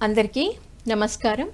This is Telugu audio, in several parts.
అందరికీ నమస్కారం.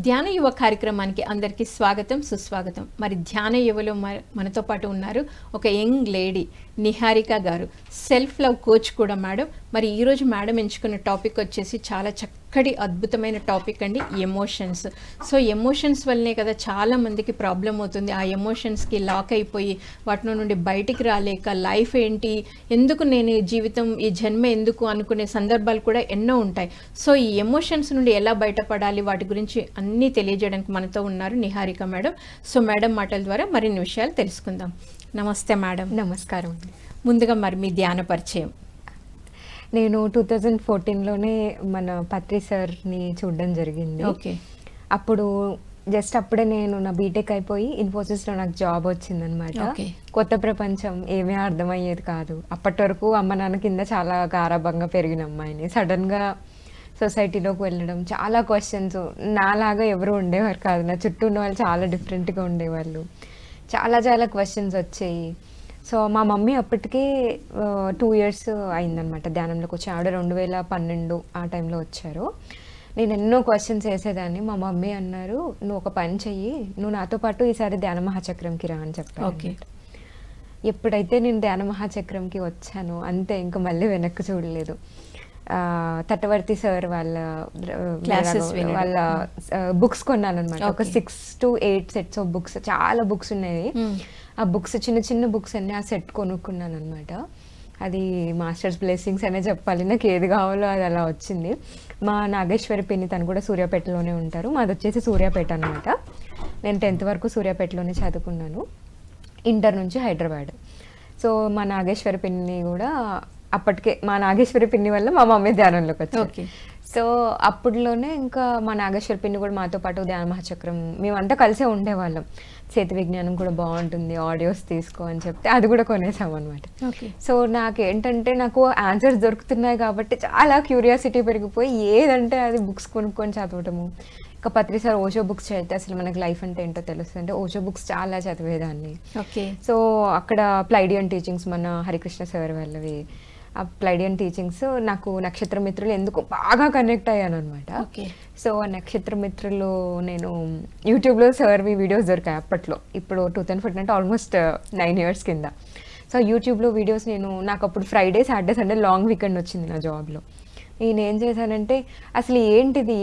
ధ్యాన యువ కార్యక్రమానికి అందరికీ స్వాగతం, సుస్వాగతం. మరి ధ్యాన యువలో మనతో పాటు ఉన్నారు ఒక యంగ్ లేడీ నిహారిక గారు, సెల్ఫ్ లవ్ కోచ్ కూడా మేడం. మరి ఈరోజు మేడం ఎంచుకున్న టాపిక్ వచ్చేసి చాలా చక్కటి అద్భుతమైన టాపిక్ అండి, ఎమోషన్స్. సో ఎమోషన్స్ వల్లనే కదా చాలా మందికి ప్రాబ్లం అవుతుంది. ఆ ఎమోషన్స్కి లాక్ అయిపోయి వాటి నుండి బయటికి రాలేక లైఫ్ ఏంటి, ఎందుకు నేను ఈ జీవితం, ఈ జన్మ ఎందుకు అనుకునే సందర్భాలు కూడా ఎన్నో ఉంటాయి. సో ఈ ఎమోషన్స్ నుండి ఎలా బయటపడాలి, వాటి గురించి అన్నీ తెలియజేయడానికి మనతో ఉన్నారు నిహారిక మేడం. సో మేడం మాటల ద్వారా మరిన్ని విషయాలు తెలుసుకుందాం. నమస్తే మేడం. నమస్కారం. ముందుగా మరి మీ ధ్యాన పరిచయం. నేను 2014లోనే మన పత్రి సార్ని చూడడం జరిగింది. ఓకే. అప్పుడు అప్పుడే నేను నా బీటెక్ అయిపోయి ఇన్ఫోసిస్లో నాకు జాబ్ వచ్చిందనమాట. ఓకే. కొత్త ప్రపంచం, ఏమీ అర్థమయ్యేది కాదు. అప్పటి వరకు అమ్మ నాన్న కింద చాలా గారాబంగా పెరిగిన అమ్మాయిని సడన్గా సొసైటీలోకి వెళ్ళడం, చాలా క్వశ్చన్స్. నాలాగా ఎవరు ఉండేవారు కాదు, నా చుట్టూ ఉన్న వాళ్ళు చాలా డిఫరెంట్గా ఉండేవాళ్ళు. చాలా క్వశ్చన్స్ వచ్చాయి. సో మా మమ్మీ అప్పటికే 2 years అయిందనమాట ధ్యానంలోకి వచ్చి. ఆవిడ 2012 ఆ టైంలో వచ్చారు. నేను ఎన్నో క్వశ్చన్స్ వేసేదాన్ని. మా మమ్మీ అన్నారు, నువ్వు ఒక పని చెయ్యి, నువ్వు నాతో పాటు ఈసారి ధ్యాన మహాచక్రంకి రా అని చెప్పారు. ఓకే. ఎప్పుడైతే నేను ధ్యాన మహాచక్రంకి వచ్చానో అంతే, ఇంకా మళ్ళీ వెనక్కి చూడలేదు. తటవర్తి సార్ వాళ్ళ బుక్స్ కొన్నాను అనమాట. ఒక 6 to 8 sets ఆఫ్ బుక్స్, చాలా బుక్స్ ఉన్నాయి. ఆ బుక్స్ చిన్న బుక్స్ అన్ని ఆ సెట్ కొనుక్కున్నాను అనమాట. అది మాస్టర్స్ బ్లెస్సింగ్స్ అనే చెప్పాలి. నాకు ఏది కావాలో అది అలా వచ్చింది. మా నాగేశ్వరి పిన్ని, తను కూడా సూర్యాపేటలోనే ఉంటారు. మాది వచ్చేసి సూర్యాపేట అనమాట. నేను 10th వరకు సూర్యాపేటలోనే చదువుకున్నాను, ఇంటర్ నుంచి హైదరాబాద్. సో మా నాగేశ్వరి పిన్ని కూడా అప్పటికే, మా నాగేశ్వరి పిన్ని వల్ల మా మమ్మీ ధ్యానంలోకి వచ్చింది. సో అప్పుడులోనే ఇంకా మా నాగేశ్వరి పిన్ని కూడా మాతో పాటు ధ్యాన మహాచక్రం మేమంతా కలిసే ఉండేవాళ్ళం. చేతి విజ్ఞానం కూడా బాగుంటుంది, ఆడియోస్ తీసుకో అని చెప్తే అది కూడా కొనేసాం అనమాట. సో నాకేంటంటే, నాకు ఆన్సర్స్ దొరుకుతున్నాయి కాబట్టి చాలా క్యూరియాసిటీ పెరిగిపోయి ఏదంటే అది బుక్స్ కొనుక్కొని చదవటము. ఇంకా పత్రి సార్ ఓషో బుక్స్ చదివితే అసలు మనకి లైఫ్ అంటే ఏంటో తెలుస్తుంది. అంటే ఓషో బుక్స్ చాలా చదివేదాన్ని. ఓకే. సో అక్కడ ప్లైడియన్ టీచింగ్స్, మన హరికృష్ణ సార్ వాళ్ళవి, ఆ ప్లైడియన్ టీచింగ్స్ నాకు నక్షత్ర మిత్రులు ఎందుకు బాగా కనెక్ట్ అయ్యాను అనమాట. సో ఆ నక్షత్ర మిత్రులు నేను యూట్యూబ్లో సార్వి వీడియోస్ దొరికాయి అప్పట్లో. ఇప్పుడు 2014 అంటే ఆల్మోస్ట్ 9 years కింద. సో యూట్యూబ్లో వీడియోస్ నాకు అప్పుడు Friday, Saturday, Sunday long weekend వచ్చింది నా జాబ్లో. నేను ఏం చేశానంటే, అసలు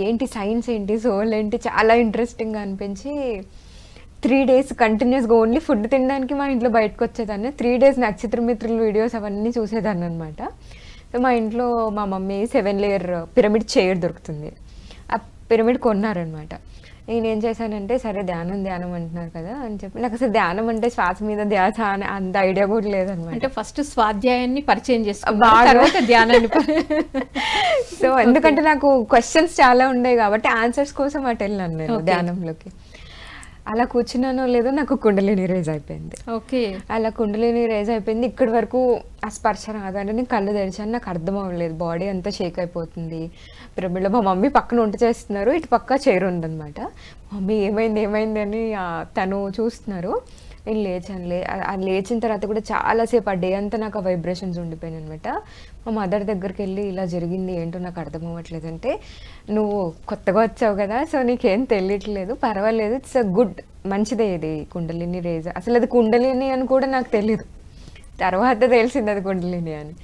ఏంటి సైన్స్ ఏంటి, సోల్ ఏంటి, చాలా ఇంట్రెస్టింగ్గా అనిపించి 3 days కంటిన్యూస్గా ఓన్లీ ఫుడ్ తినడానికి మా ఇంట్లో బయటకు వచ్చేదాన్ని. 3 days నక్షత్ర మిత్రుల వీడియోస్ అవన్నీ చూసేదాన్ని అనమాట. సో మా ఇంట్లో మా మమ్మీ 7-layer పిరమిడ్ చైర్ దొరుకుతుంది, ఆ పిరమిడ్ కొన్నారనమాట. నేనేం చేశానంటే, సరే ధ్యానం అంటున్నారు కదా అని చెప్పి, నాకు అసలు ధ్యానం అంటే శ్వాస మీద ధ్యాస అని అంత ఐడియా కూడా లేదనమాట. అంటే ఫస్ట్ స్వాధ్యాయాన్ని పరిచయం చేసుకోవాలి, ధ్యానాన్ని. సో ఎందుకంటే నాకు క్వశ్చన్స్ చాలా ఉండేవి కాబట్టి ఆన్సర్స్ కోసం అటు వెళ్ళాను నేను ధ్యానంలోకి. అలా కూర్చున్నానో లేదో నాకు కుండలిని రేజ్ అయిపోయింది. ఓకే. అలా కుండలిని రేజ్ అయిపోయింది. ఇక్కడి వరకు ఆ స్పర్శ రాగానే నేను కళ్ళు తెరిచాను, నాకు అర్థం అవ్వలేదు, బాడీ అంతా షేక్ అయిపోతుంది. పిరమిడ్లో మా మమ్మీ పక్కన వంట చేస్తున్నారు, ఇటు పక్క చైర్ ఉందన్నమాట. మమ్మీ ఏమైంది అని తను చూస్తున్నారు. నేను లేచిన తర్వాత కూడా చాలాసేపు ఆ డే అంతా నాకు ఆ వైబ్రేషన్స్ ఉండిపోయాయి అనమాట. మా మదర్ దగ్గరికి వెళ్ళి, ఇలా జరిగింది ఏంటో నాకు అర్థం అవ్వట్లేదు అంటే, నువ్వు కొత్తగా వచ్చావు కదా, సో నీకేం తెలియట్లేదు, పర్వాలేదు, ఇట్స్ గుడ్, మంచిదే ఇది కుండలిని రేజ్. అసలు అది కుండలిని అని కూడా నాకు తెలియదు, తర్వాత తెలిసింది అది కుండలిని అని.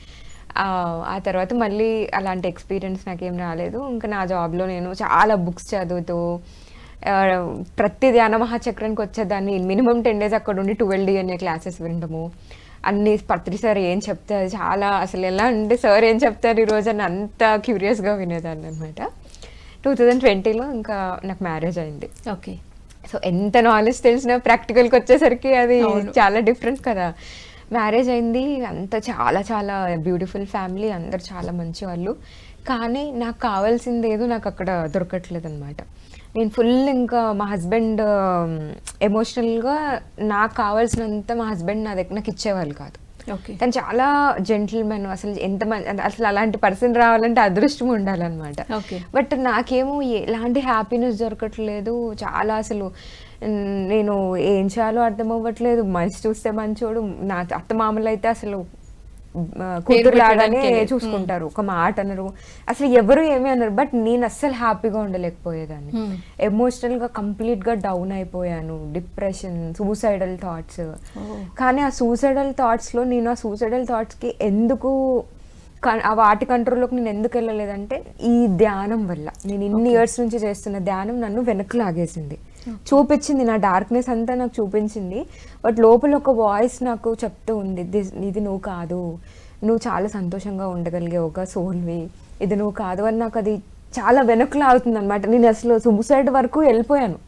ఆ తర్వాత మళ్ళీ అలాంటి ఎక్స్పీరియన్స్ నాకేం రాలేదు. ఇంకా నా జాబ్లో నేను చాలా బుక్స్ చదువుతూ ప్రతి ధ్యాన మహాచక్రానికి వచ్చేదాన్ని. మినిమం 10 days అక్కడ ఉండి 12 DNA క్లాసెస్ వినడము, అన్ని పత్రి సార్ ఏం చెప్తారు, చాలా అసలు ఎలా అంటే సార్ ఏం చెప్తారు ఈరోజు అని అంత క్యూరియస్గా వినేదాన్ని అనమాట. 2020లో ఇంకా నాకు మ్యారేజ్ అయింది. ఓకే. సో ఎంత నాలెడ్జ్ తెలిసినా ప్రాక్టికల్కి వచ్చేసరికి అది చాలా డిఫరెంట్ కదా. మ్యారేజ్ అయింది, అంతా చాలా బ్యూటిఫుల్ ఫ్యామిలీ, అందరు చాలా మంచి వాళ్ళు. కానీ నాకు కావాల్సింది ఏదో నాకు అక్కడ దొరకట్లేదు అనమాట. నేను ఫుల్ ఇంకా మా హస్బెండ్ ఎమోషనల్గా నాకు కావాల్సినంత మా హస్బెండ్ నాకు ఇచ్చేవాళ్ళు కాదు. తను చాలా జెంటిల్మెన్. అసలు అలాంటి పర్సన్ రావాలంటే అదృష్టం ఉండాలన్నమాట. బట్ నాకేమో ఎలాంటి హ్యాపీనెస్ దొరకట్లేదు. చాలా అసలు నేను ఏం చేయాలో అర్థం అవ్వట్లేదు. మనిషి చూస్తే మంచోడు, నా అత్త మామూలు అయితే అసలు కూతురు లాగానే పెట్టడానికే. చూసుకుంటారు, ఒక మాట అనరు, అసలు ఎవరు ఏమీ అనరు. బట్ నేను అస్సలు హ్యాపీగా ఉండలేకపోయేదాన్ని, ఎమోషనల్ గా కంప్లీట్ గా డౌన్ అయిపోయాను, డిప్రెషన్, సూసైడల్ థాట్స్. కానీ ఆ సూసైడల్ థాట్స్ లో నేను ఆ సూసైడల్ థాట్స్ కి ఎందుకు ఆ వాటి కంట్రోల్లోకి నేను ఎందుకు వెళ్ళలేదంటే ఈ ధ్యానం వల్ల. నేను ఇన్ని ఇయర్స్ నుంచి చేస్తున్న ధ్యానం నన్ను వెనక్కి లాగేసింది, చూపించింది, నా డార్క్నెస్ అంతా నాకు చూపించింది. బట్ లోపల ఒక వాయిస్ నాకు చెప్తూ ఉంది, ఇది నువ్వు కాదు, నువ్వు చాలా సంతోషంగా ఉండగలిగే ఒక సోల్వి, ఇది నువ్వు కాదు అని నాకు అది చాలా వెనక్కి లాగుతుంది అనమాట. నేను అసలు సూసైడ్ వరకు వెళ్ళిపోయాను,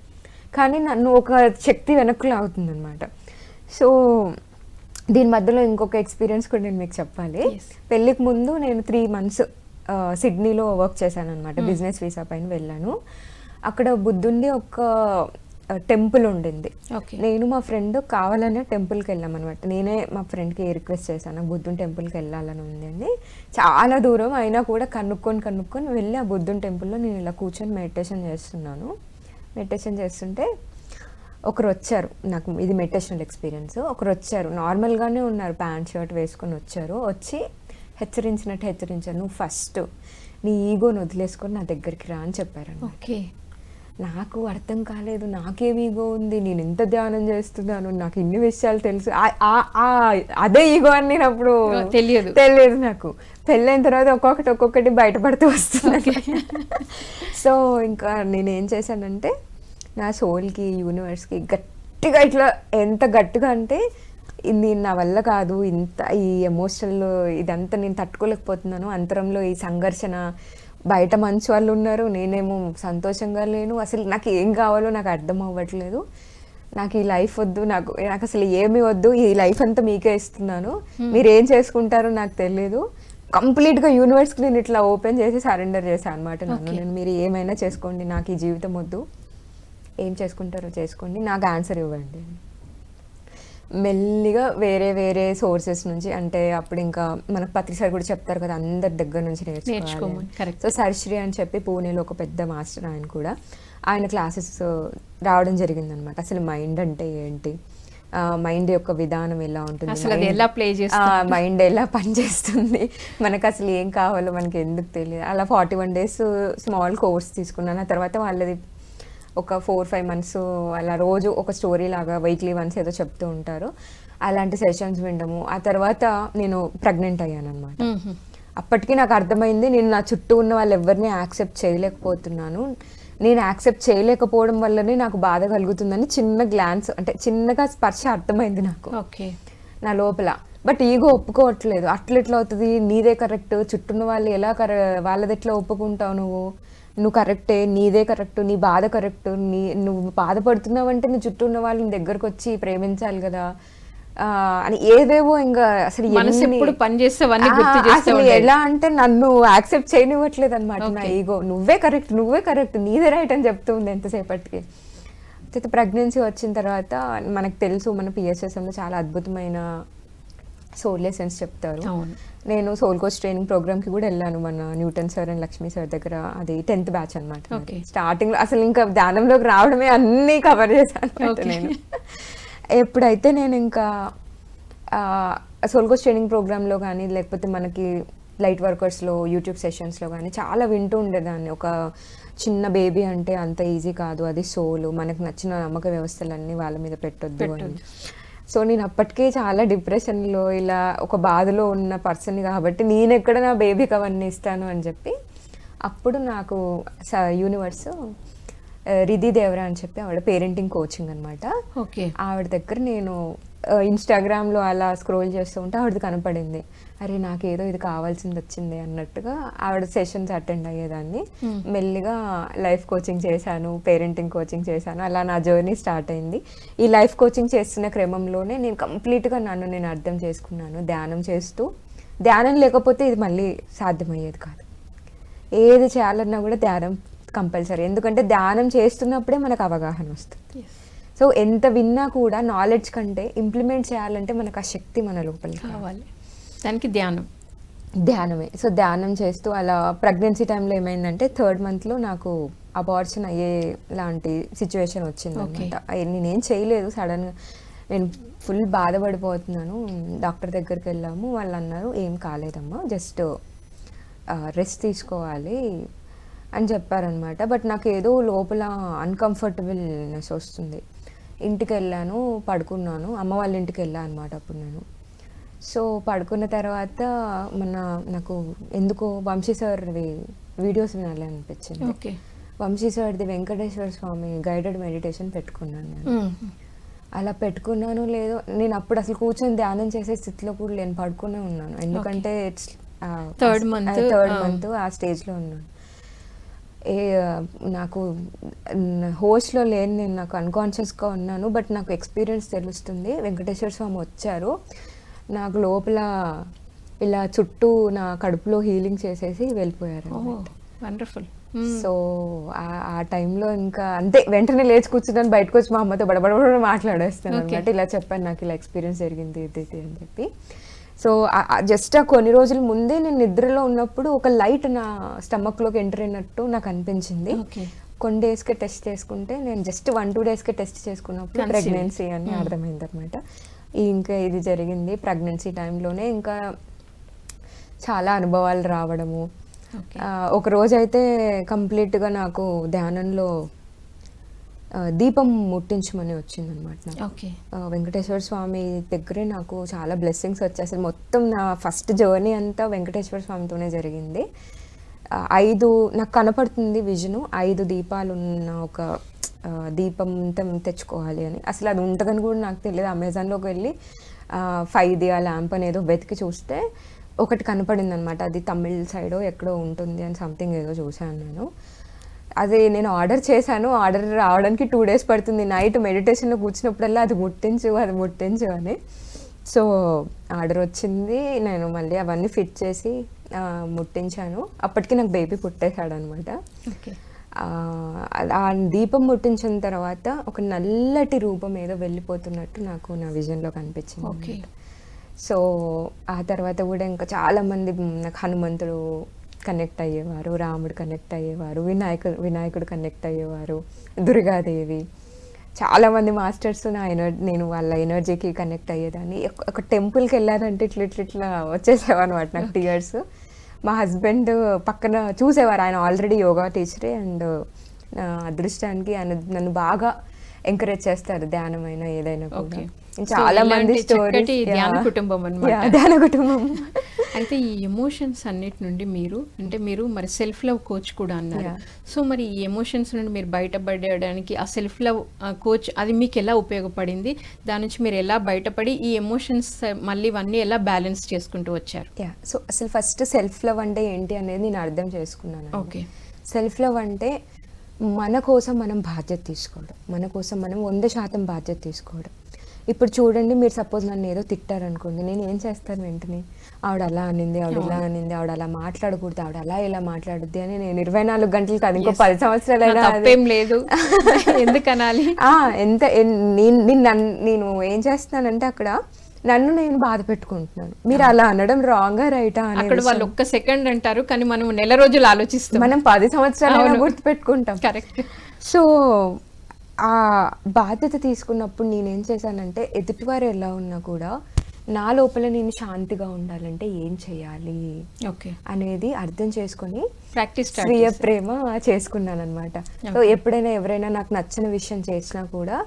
కానీ నన్ను ఒక శక్తి వెనక్కి లాగుతుంది అనమాట. సో దీని మధ్యలో ఇంకొక ఎక్స్పీరియన్స్ కూడా నేను మీకు చెప్పాలి. పెళ్ళికి ముందు నేను 3 months సిడ్నీలో వర్క్ చేశాను అనమాట, బిజినెస్ వీసా పైన వెళ్ళాను. అక్కడ బుద్ధుండి ఒక టెంపుల్ ఉండింది. నేను మా ఫ్రెండ్ కావాలనే టెంపుల్కి వెళ్ళామన్నమాట. నేనే మా ఫ్రెండ్కి రిక్వెస్ట్ చేశాను, నాకు బుద్ధుని టెంపుల్కి వెళ్ళాలని ఉంది అని. చాలా దూరం అయినా కూడా కనుక్కొని వెళ్ళి ఆ బుద్ధుని టెంపుల్లో నేను ఇలా కూర్చొని మెడిటేషన్ చేస్తున్నాను. మెడిటేషన్ చేస్తుంటే ఒకరు వచ్చారు, నాకు ఇది మెడిటేషనల్ ఎక్స్పీరియన్స్. ఒకరు వచ్చారు, నార్మల్గానే ఉన్నారు, ప్యాంట్ షర్ట్ వేసుకొని వచ్చారు. వచ్చి హెచ్చరించారు, నువ్వు ఫస్ట్ నీ ఈగోని వదిలేసుకొని నా దగ్గరికి రా అని చెప్పారు. ఓకే, నాకు అర్థం కాలేదు, నాకేం ఈగో ఉంది, నేను ఎంత ధ్యానం చేస్తున్నాను, నాకు ఇన్ని విషయాలు తెలుసు, అదే ఈగో అని నేను అప్పుడు తెలియదు నాకు. పెళ్ళైన తర్వాత ఒక్కొక్కటి బయటపడుతూ వస్తుంది. సో ఇంకా నేనేం చేశానంటే నా సోల్కి, యూనివర్స్కి గట్టిగా ఇట్లా, ఎంత గట్టిగా అంటే ఇది నా వల్ల కాదు, ఇంత ఈ ఎమోషనల్ ఇదంతా నేను తట్టుకోలేకపోతున్నాను, అంతరంలో ఈ సంఘర్షణ, బయట మంచి వాళ్ళు ఉన్నారు, నేనేమో సంతోషంగా లేను, అసలు నాకు ఏం కావాలో నాకు అర్థం అవ్వట్లేదు, నాకు ఈ లైఫ్ వద్దు, నాకు అసలు ఏమీ వద్దు, ఈ లైఫ్ అంతా మీకే ఇస్తున్నాను, మీరు ఏం చేసుకుంటారో నాకు తెలియదు. కంప్లీట్గా యూనివర్స్కి నేను ఇట్లా ఓపెన్ చేసి సరెండర్ చేశాను అనమాట. నేను మీరు ఏమైనా చేసుకోండి, నాకు ఈ జీవితం వద్దు, ఏం చేసుకుంటారో చేసుకోండి, నాకు ఆన్సర్ ఇవ్వండి. మెల్లిగా వేరే సోర్సెస్ నుంచి, అంటే అప్పుడు ఇంకా మనకు పత్రిసారి కూడా చెప్తారు కదా, అందరి దగ్గర నుంచి నేర్చుకోవాలి. సో సర్శ్రీ అని చెప్పి పూణేలో ఒక పెద్ద మాస్టర్, ఆయన కూడా ఆయన క్లాసెస్ రావడం జరిగిందనమాట. అసలు మైండ్ అంటే ఏంటి, మైండ్ యొక్క విధానం ఎలా ఉంటుంది, మైండ్ ఎలా పనిచేస్తుంది, మనకు అసలు ఏం కావాలో మనకి ఎందుకు తెలియదు. అలా 41 days స్మాల్ కోర్స్ తీసుకున్నాను. ఆ తర్వాత వాళ్ళది ఒక 4-5 months అలా రోజు ఒక స్టోరీ లాగా వీక్లీ వన్స్ ఏదో చెప్తూ ఉంటారు, అలాంటి సెషన్స్ వినడము. ఆ తర్వాత నేను ప్రెగ్నెంట్ అయ్యాను అనమాట. అప్పటికి నాకు అర్థమైంది, నేను నా చుట్టూ ఉన్న వాళ్ళు ఎవరిని యాక్సెప్ట్ చేయలేకపోతున్నాను, నేను యాక్సెప్ట్ చేయలేకపోవడం వల్లనే నాకు బాధ కలుగుతుందని చిన్న గ్లాన్స్, అంటే చిన్నగా స్పర్శ అర్థమైంది నాకు నా లోపల. బట్ ఈగో ఒప్పుకోవట్లేదు, అట్లెట్లా అవుతుంది, నీదే కరెక్ట్, చుట్టూన్న వాళ్ళు ఎలా వాళ్ళది ఎట్లా ఒప్పుకుంటావు, నువ్వు కరెక్టే, నీదే కరెక్ట్, నీ బాధ కరెక్ట్, నువ్వు బాధపడుతున్నావంటే నీ చుట్టూ ఉన్న వాళ్ళు నీ దగ్గరకు వచ్చి ప్రేమించాలి కదా అని ఏదేవో ఇంకా అసలు అసలు ఎలా అంటే నన్ను యాక్సెప్ట్ చేయనివ్వట్లేదు అనమాట నా ఈగో. నువ్వే కరెక్ట్, నీదే రైట్ అని చెప్తూ ఉంది ఎంతసేపటికి. అయితే ప్రెగ్నెన్సీ వచ్చిన తర్వాత మనకు తెలుసు, మన పిఎస్ఎస్ఎంలో చాలా అద్భుతమైన సోల్ లెసన్స్ చెప్తారు. నేను సోల్ కోచ్ ట్రైనింగ్ ప్రోగ్రామ్కి కూడా వెళ్ళాను, మన Newton sir and Lakshmi sir దగ్గర. అది 10th batch అనమాట. స్టార్టింగ్లో అసలు ఇంకా ధ్యానంలోకి రావడమే అన్నీ కవర్ చేశాను అనమాట నేను. ఎప్పుడైతే నేను ఇంకా సోల్ కోచ్ ట్రైనింగ్ ప్రోగ్రాంలో కానీ, లేకపోతే మనకి లైట్ వర్కర్స్లో యూట్యూబ్ సెషన్స్లో కానీ చాలా వింటూ ఉండేదాన్ని. ఒక చిన్న బేబీ అంటే అంత ఈజీ కాదు, అది సోలు, మనకు నచ్చిన నమ్మక వ్యవస్థలన్నీ వాళ్ళ మీద పెట్టొద్దు అని. సో నేను అప్పటికే చాలా డిప్రెషన్లో, ఇలా ఒక బాధలో ఉన్న పర్సన్ కాబట్టి నేను ఎక్కడ నా బేబీకి అవన్నీ ఇస్తాను అని చెప్పి, అప్పుడు నాకు యూనివర్స్ రిధి దేవరా అని చెప్పి, ఆవిడ పేరెంటింగ్ కోచింగ్ అనమాట. ఆవిడ దగ్గర నేను ఇన్స్టాగ్రామ్లో అలా స్క్రోల్ చేస్తూ ఉంటే ఆవిడది కనపడింది. అరే నాకేదో ఇది కావాల్సింది వచ్చింది అన్నట్టుగా ఆవిడ సెషన్స్ అటెండ్ అయ్యేదాన్ని. మెల్లిగా లైఫ్ కోచింగ్ చేశాను, పేరెంటింగ్ కోచింగ్ చేశాను, అలా నా జర్నీ స్టార్ట్ అయింది. ఈ లైఫ్ కోచింగ్ చేస్తున్న క్రమంలోనే నేను కంప్లీట్గా నన్ను నేను అర్థం చేసుకున్నాను. ధ్యానం చేస్తూ, ధ్యానం లేకపోతే ఇది మళ్ళీ సాధ్యమయ్యేది కాదు. ఏది చేయాలన్నా కూడా ధ్యానం కంపల్సరీ, ఎందుకంటే ధ్యానం చేస్తున్నప్పుడే మనకు అవగాహన వస్తుంది. సో ఎంత విన్నా కూడా నాలెడ్జ్ కంటే ఇంప్లిమెంట్ చేయాలంటే మనకు ఆ శక్తి మన లోపల కావాలి, దానికి ధ్యానమే. సో ధ్యానం చేస్తూ అలా ప్రెగ్నెన్సీ టైంలో ఏమైందంటే 3rd monthలో నాకు అబార్షన్ అయ్యే లాంటి సిచ్యువేషన్ వచ్చింది అనమాట. నేనేం చేయలేదు, సడన్గా నేను ఫుల్ బాధపడిపోతున్నాను. డాక్టర్ దగ్గరికి వెళ్ళాము, వాళ్ళు అన్నారు ఏం కాలేదమ్మా, జస్ట్ రెస్ట్ తీసుకోవాలి అని చెప్పారనమాట. బట్ నాకు ఏదో లోపల అన్కంఫర్టబుల్నెస్ వస్తుంది. ఇంటికి వెళ్ళాను, పడుకున్నాను. అమ్మ వాళ్ళ ఇంటికి వెళ్ళాను అనమాట అప్పుడు నేను. సో పడుకున్న తర్వాత నాకు ఎందుకో వంశీ సార్వి వీడియోస్ వినాలి అనిపించింది. ఓకే. వంశీ సార్ది వెంకటేశ్వర స్వామి గైడెడ్ మెడిటేషన్ పెట్టుకున్నాను నేను. అలా పెట్టుకున్నాను లేదో, నేను అప్పుడు అసలు కూర్చొని ధ్యానం చేసే స్థితిలో కూడా నేను పడుకునే ఉన్నాను. ఎందుకంటే ఇట్స్ థర్డ్ మంత్ ఆ స్టేజ్లో ఉన్నాను. నాకు హోస్ట్లో లేని నేను, నాకు అన్కాన్షియస్గా ఉన్నాను. బట్ నాకు ఎక్స్పీరియన్స్ తెలుస్తుంది, వెంకటేశ్వర స్వామి వచ్చారు నాకు లోపల ఇలా చుట్టూ నా కడుపులో హీలింగ్ చేసేసి వెళ్ళిపోయారు. వండర్ఫుల్. సో ఆ టైంలో ఇంకా అంతే, వెంటనే లేచి కూర్చున్నాను, బయటకు వచ్చి మా అమ్మతో బడబడ మాట్లాడేస్తాను అనమాట. ఇలా చెప్పాను, నాకు ఇలా ఎక్స్పీరియన్స్ జరిగింది ఇది అని చెప్పి. సో జస్ట్ ఆ కొన్ని రోజుల ముందే నేను నిద్రలో ఉన్నప్పుడు ఒక లైట్ నా స్టమక్లోకి ఎంటర్ అయినట్టు నాకు అనిపించింది. కొన్ని డేస్కే టెస్ట్ చేసుకుంటే, నేను జస్ట్ 1-2 డేస్కే టెస్ట్ చేసుకున్నప్పుడు ప్రెగ్నెన్సీ అని అర్థమైంది అనమాట. ఇంకా ఇది జరిగింది ప్రెగ్నెన్సీ టైంలోనే. ఇంకా చాలా అనుభవాలు రావడము. ఒక రోజైతే కంప్లీట్గా నాకు ధ్యానంలో దీపం ముట్టించమని వచ్చిందనమాట. వెంకటేశ్వర స్వామి దగ్గరే నాకు చాలా బ్లెస్సింగ్స్ వచ్చేసి, మొత్తం నా ఫస్ట్ జర్నీ అంతా వెంకటేశ్వర స్వామితోనే జరిగింది. 5 నాకు కనపడుతుంది విజను, 5 దీపాలు ఉన్న ఒక దీపం తెచ్చుకోవాలి అని. అసలు అది ఉంటుందని కూడా నాకు తెలియదు. అమెజాన్లోకి వెళ్ళి 5 ఆ ల్యాంప్ అనేదో వెతికి చూస్తే ఒకటి కనపడింది అనమాట. అది తమిళ్ సైడో ఎక్కడో ఉంటుంది అని సంథింగ్ ఏదో చూశాను నేను. అది నేను ఆర్డర్ చేశాను, ఆర్డర్ రావడానికి 2 డేస్ పడుతుంది. నైట్ మెడిటేషన్లో కూర్చున్నప్పుడల్లా అది ముట్టించు అని. సో ఆర్డర్ వచ్చింది, నేను మళ్ళీ అవన్నీ ఫిట్ చేసి ముట్టించాను. అప్పటికి నాకు బేబీ పుట్టేశాడు అనమాట. ఆ దీపం ముట్టించిన తర్వాత ఒక నల్లటి రూపం ఏదో వెళ్ళిపోతున్నట్టు నాకు నా విజన్లో కనిపించింది. సో ఆ తర్వాత కూడా ఇంకా చాలామంది నాకు హనుమంతుడు కనెక్ట్ అయ్యేవారు, రాముడు కనెక్ట్ అయ్యేవారు, వినాయకుడు కనెక్ట్ అయ్యేవారు, దుర్గాదేవి, చాలామంది మాస్టర్స్ నేను వాళ్ళ ఎనర్జీకి కనెక్ట్ అయ్యేదాన్ని. ఒక టెంపుల్కి వెళ్ళానంటే ఇట్లా వచ్చేసేవన్నమాట నాకు టీయర్స్. మా హస్బెండ్ పక్కన చూసేవారు, ఆయన ఆల్రెడీ యోగా టీచరే. అండ్ నా అదృష్టానికి ఆయన నన్ను బాగా ఎంకరేజ్ చేస్తారు, ధ్యానమైన ఏదైనా కూడా. చాలా మంది స్టోరీస్, ధ్యాన కుటుంబం అన్నమాట. ధ్యాన కుటుంబం. అయితే ఈ ఎమోషన్స్ అన్నిటి నుండి మీరు మరి సెల్ఫ్ లవ్ కోచ్ కూడా అన్నారు. సో మరి ఈ ఎమోషన్స్ నుండి మీరు బయటపడడానికి ఆ సెల్ఫ్ లవ్ కోచ్ అది మీకు ఎలా ఉపయోగపడింది? దాని నుంచి మీరు ఎలా బయటపడి ఈ ఎమోషన్స్ మళ్ళీ ఇవన్నీ ఎలా బ్యాలెన్స్ చేసుకుంటూ వచ్చారు? సో అసలు ఫస్ట్ సెల్ఫ్ లవ్ అంటే ఏంటి అనేది నేను అర్థం చేసుకున్నాను. ఓకే. సెల్ఫ్ లవ్ అంటే మన కోసం మనం బాధ్యత తీసుకోవడం, మన కోసం మనం 100% బాధ్యత తీసుకోవడం. ఇప్పుడు చూడండి, మీరు సపోజ్ నన్ను ఏదో తిట్టారనుకోండి, నేను ఏం చేస్తాను వెంటనే, ఆవిడ అలా అనింది, ఆవిడ ఇలా అనింది, ఆవిడ అలా మాట్లాడకూడదు, ఆవిడ అలా ఇలా మాట్లాడుద్ది అని నేను 24 గంటలు కాదు, ఇంకో 10 సంవత్సరాలైనా తప్పేం లేదు ఎందుకనాలి. ఎంత నేను ఏం చేస్తున్నానంటే అక్కడ నన్ను నేను బాధ పెట్టుకుంటున్నాను. మీరు అలా అనడం రాంగా రైటా అని వాళ్ళు ఒక్క సెకండ్ అంటారు, కానీ మనం నెల రోజులు ఆలోచిస్తాం, మనం 10 సంవత్సరాలు గుర్తుపెట్టుకుంటాం. కరెక్ట్. సో ఆ బాధ్యత తీసుకున్నప్పుడు నేనేం చేశానంటే, ఎదుటివారు ఎలా ఉన్నా కూడా నా లోపల నేను శాంతిగా ఉండాలంటే ఏం చేయాలి అనేది అర్థం చేసుకొని ప్రాక్టీస్ స్వీయ ప్రేమ చేసుకున్నాను అనమాట. సో ఎప్పుడైనా ఎవరైనా నాకు నచ్చిన విషయం చేసినా కూడా,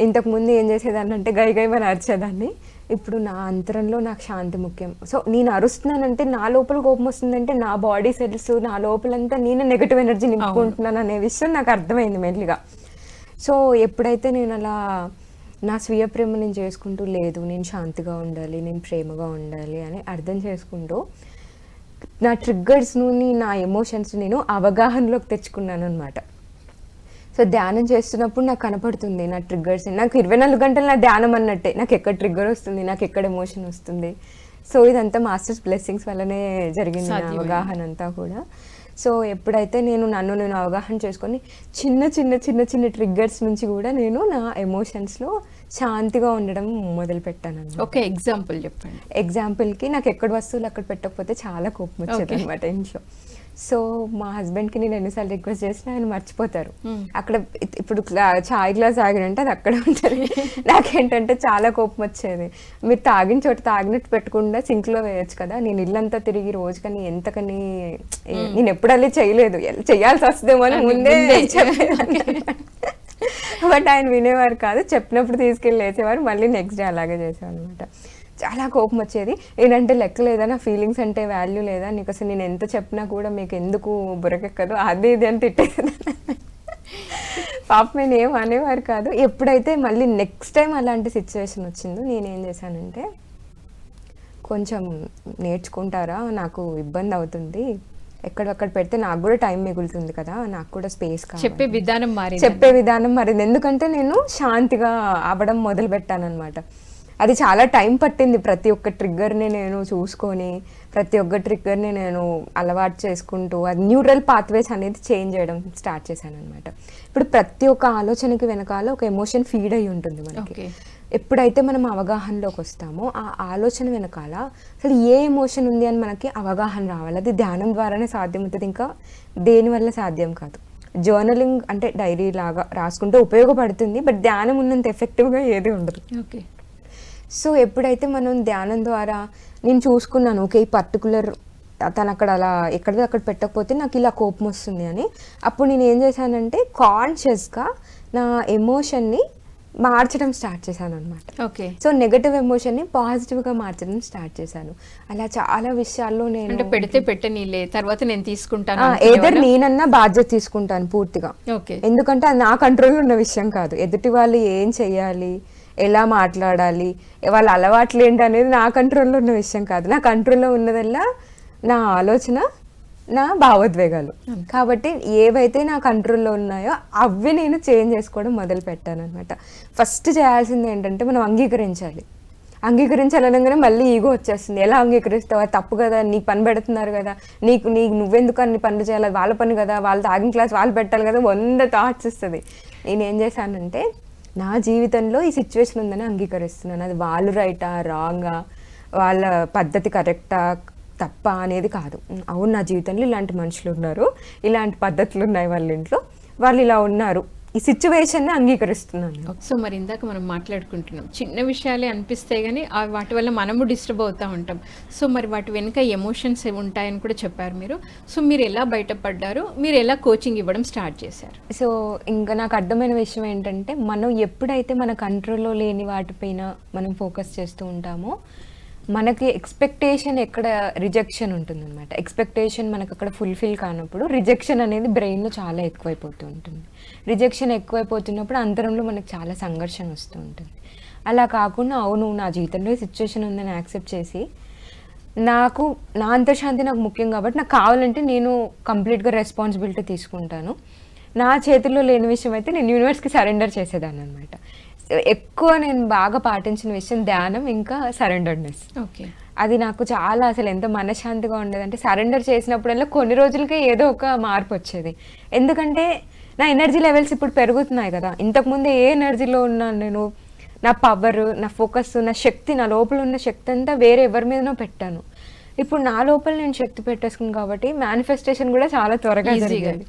ఇంతకుముందు ఏం చేసేదాన్ని అంటే గైమని అరిచేదాన్ని. ఇప్పుడు నా అంతరంలో నాకు శాంతి ముఖ్యం. సో నేను అరుస్తున్నానంటే, నా లోపల కోపం వస్తుందంటే నా బాడీ సెల్స్, నా లోపలంతా నేను నెగటివ్ ఎనర్జీ నింపుకుంటున్నాను అనే విషయం నాకు అర్థమైంది మెల్లిగా. సో ఎప్పుడైతే నేను అలా నా స్వీయ ప్రేమ నేను చేసుకుంటూ, లేదు నేను శాంతిగా ఉండాలి, నేను ప్రేమగా ఉండాలి అని అర్థం చేసుకుంటూ, నా ట్రిగ్గర్స్ను, నా ఎమోషన్స్ నేను అవగాహనలోకి తెచ్చుకున్నాను అనమాట. సో ధ్యానం చేస్తున్నప్పుడు నాకు కనపడుతుంది నా ట్రిగ్గర్స్. నాకు 24 గంటలు నా ధ్యానం అన్నట్టే, నాకు ఎక్కడ ట్రిగ్గర్ వస్తుంది, నాకు ఎక్కడ ఎమోషన్ వస్తుంది. సో ఇదంతా మాస్టర్స్ బ్లెస్సింగ్స్ వల్లనే జరిగింది నా అవగాహన అంతా కూడా. సో ఎప్పుడైతే నన్ను అవగాహన చేసుకొని చిన్న చిన్న చిన్న చిన్న ట్రిగ్గర్స్ నుంచి కూడా నేను నా ఎమోషన్స్లో శాంతిగా ఉండడం మొదలుపెట్టాను. ఓకే, ఎగ్జాంపుల్ చెప్పండి. ఎగ్జాంపుల్కి నాకు ఎక్కడ వస్తువులు అక్కడ పెట్టకపోతే చాలా కోపం వచ్చేది అనమాట ఇంట్లో. సో మా హస్బెండ్కి నేను ఎన్నిసార్లు రిక్వెస్ట్ చేసినా ఆయన మర్చిపోతారు. Hmm. అక్కడ ఇప్పుడు చాయ్ గ్లాస్ ఆగినంటే అది అక్కడ ఉంటుంది. నాకేంటంటే చాలా కోపం వచ్చేది. మీరు తాగిన చోట తాగినట్టు పెట్టకుండా సింక్లో వేయచ్చు కదా, నేను ఇల్లంతా తిరిగి రోజుకని ఎంతకని నేను ఎప్పుడు అలా చేయలేదు, చేయాల్సి వస్తుందేమో అని ముందే బట్ ఆయన వినేవారు కాదు. చెప్పినప్పుడు తీసుకెళ్ళి వేసేవారు, మళ్ళీ నెక్స్ట్ డే అలాగే చేసేవారు అనమాట. చాలా కోపం వచ్చేది. ఏంటంటే లెక్క లేదా, నా ఫీలింగ్స్ అంటే వాల్యూ లేదా, నీకు అసలు నేను ఎంత చెప్పినా కూడా మీకు ఎందుకు బుర్రకెక్కదు, అది ఇది అని తిట్టేది. పాప నేను ఏం అనేవారు కాదు. ఎప్పుడైతే మళ్ళీ నెక్స్ట్ టైం అలాంటి సిచ్యువేషన్ వచ్చిందో నేనేం చేశానంటే, కొంచెం నేర్చుకుంటారా, నాకు ఇబ్బంది అవుతుంది, ఎక్కడక్కడ పెడితే నాకు కూడా టైం మిగులుతుంది కదా, నాకు కూడా స్పేస్ కావాలి. చెప్పే విధానం మారింది. ఎందుకంటే నేను శాంతిగా అవ్వడం మొదలు పెట్టానన్నమాట. అది చాలా టైం పట్టింది. ప్రతి ఒక్క ట్రిగ్గర్ని నేను చూసుకొని, ప్రతి ఒక్క ట్రిగ్గర్ని నేను అలవాటు చేసుకుంటూ, అది న్యూరల్ పాత్వేస్ అనేది చేంజ్ చేయడం స్టార్ట్ చేశాను అనమాట. ఇప్పుడు ప్రతి ఒక్క ఆలోచనకి వెనకాల ఒక ఎమోషన్ ఫీడ్ అయి ఉంటుంది మనకి. ఎప్పుడైతే మనం అవగాహనలోకి వస్తామో ఆ ఆలోచన వెనకాల అసలు ఏ ఎమోషన్ ఉంది అని మనకి అవగాహన రావాలి. అది ధ్యానం ద్వారానే సాధ్యమవుతుంది, ఇంకా దేనివల్ల సాధ్యం కాదు. జర్నలింగ్ అంటే డైరీ లాగా రాసుకుంటే ఉపయోగపడుతుంది, బట్ ధ్యానం ఉన్నంత ఎఫెక్టివ్గా ఏది ఉండదు. ఓకే. సో ఎప్పుడైతే మనం ధ్యానం ద్వారా నేను చూసుకున్నాను, ఓకే ఈ పర్టికులర్ తను అక్కడ అలా ఎక్కడిది అక్కడ పెట్టకపోతే నాకు ఇలా కోపం వస్తుంది అని, అప్పుడు నేను ఏం చేశానంటే కాన్షియస్గా నా ఎమోషన్ని మార్చడం స్టార్ట్ చేశాను అనమాట. ఓకే. సో నెగటివ్ ఎమోషన్ని పాజిటివ్గా మార్చడం స్టార్ట్ చేశాను. అలా చాలా విషయాల్లో నేను అంటే పెడితే పెట్టనీలే, తర్వాత నేను తీసుకుంటాను, ఏదర్ నేనన్నా బాధ్యత తీసుకుంటాను పూర్తిగా. ఓకే. ఎందుకంటే అది నా కంట్రోల్లో ఉన్న విషయం కాదు. ఎదుటి వాళ్ళు ఏం చెయ్యాలి, ఎలా మాట్లాడాలి, వాళ్ళ అలవాట్లు ఏంటి అనేది నా కంట్రోల్లో ఉన్న విషయం కాదు. నా కంట్రోల్లో ఉన్నదల్లా నా ఆలోచన, నా భావోద్వేగాలు. కాబట్టి ఏవైతే నా కంట్రోల్లో ఉన్నాయో అవి నేను చేంజ్ చేసుకోవడం మొదలు పెట్టాను అనమాట. ఫస్ట్ చేయాల్సింది ఏంటంటే మనం అంగీకరించాలనగానే మళ్ళీ ఈగో వచ్చేస్తుంది. ఎలా అంగీకరిస్తావా, తప్పు కదా, నీకు పని పెడుతున్నారు కదా, నీకు నువ్వెందుకు అన్ని పనులు చేయాలి, వాళ్ళ పని కదా, వాళ్ళు తాగిన క్లాస్ వాళ్ళు పెట్టాలి కదా, 100 థాట్స్ ఇస్తుంది. నేనేం చేశానంటే నా జీవితంలో ఈ సిచ్యువేషన్ ఉందని అంగీకరిస్తున్నాను. అది వాళ్ళు రైటా రాంగా, వాళ్ళ పద్ధతి కరెక్టా తప్ప అనేది కాదు. అవును, నా జీవితంలో ఇలాంటి మనుషులు ఉన్నారు, ఇలాంటి పద్ధతులు ఉన్నాయి వాళ్ళ ఇంట్లో, వాళ్ళు ఇలా ఉన్నారు, ఈ సిచ్యువేషన్ని అంగీకరిస్తున్నాను. సో మరి ఇందాక మనం మాట్లాడుకుంటున్నాం, చిన్న విషయాలే అనిపిస్తాయి కానీ వాటి వల్ల మనము డిస్టర్బ్ అవుతూ ఉంటాం. సో మరి వాటి వెనుక ఎమోషన్స్ ఉంటాయని కూడా చెప్పారు మీరు. సో మీరు ఎలా బయటపడ్డారు, మీరు ఎలా కోచింగ్ ఇవ్వడం స్టార్ట్ చేశారు? సో ఇంకా నాకు అర్థమైన విషయం ఏంటంటే, మనం ఎప్పుడైతే మన కంట్రోల్లో లేని వాటిపైన మనం ఫోకస్ చేస్తూ ఉంటామో మనకి ఎక్స్పెక్టేషన్ ఎక్కడ రిజెక్షన్ ఉంటుందన్నమాట. ఎక్స్పెక్టేషన్ మనకు అక్కడ ఫుల్ఫిల్ కానప్పుడు రిజెక్షన్ అనేది బ్రెయిన్లో చాలా ఎక్కువైపోతూ ఉంటుంది. రిజెక్షన్ ఎక్కువైపోతున్నప్పుడు అంతరంలో మనకు చాలా సంఘర్షణ వస్తూ ఉంటుంది. అలా కాకుండా అవును నా జీవితంలో ఈ సిచ్యువేషన్ ఉందని యాక్సెప్ట్ చేసి, నాకు నా అంతర్శాంతి నాకు ముఖ్యం కాబట్టి నాకు కావాలంటే నేను కంప్లీట్గా రెస్పాన్సిబిలిటీ తీసుకుంటాను. నా చేతుల్లో లేని విషయం అయితే నేను యూనివర్స్కి సరెండర్ చేసేదాన్ని అనమాట. ఎక్కువ నేను బాగా పాటించిన విషయం ధ్యానం, ఇంకా సరెండర్నెస్. ఓకే. అది నాకు చాలా అసలు ఎంత మనశ్శాంతిగా ఉండేదంటే, సరెండర్ చేసినప్పుడల్లా కొన్ని రోజులకే ఏదో ఒక మార్పు వచ్చేది. ఎందుకంటే నా ఎనర్జీ లెవెల్స్ ఇప్పుడు పెరుగుతున్నాయి కదా. ఇంతకుముందు ఏ ఎనర్జీలో ఉన్నాను నేను, నా పవర్, నా ఫోకస్, నా శక్తి, నా లోపల ఉన్న శక్తి అంతా వేరే ఎవరి మీదనో పెట్టాను. ఇప్పుడు నా లోపల నేను శక్తి పెట్టేసుకున్నాను కాబట్టి మేనిఫెస్టేషన్ కూడా చాలా త్వరగా జరిగింది.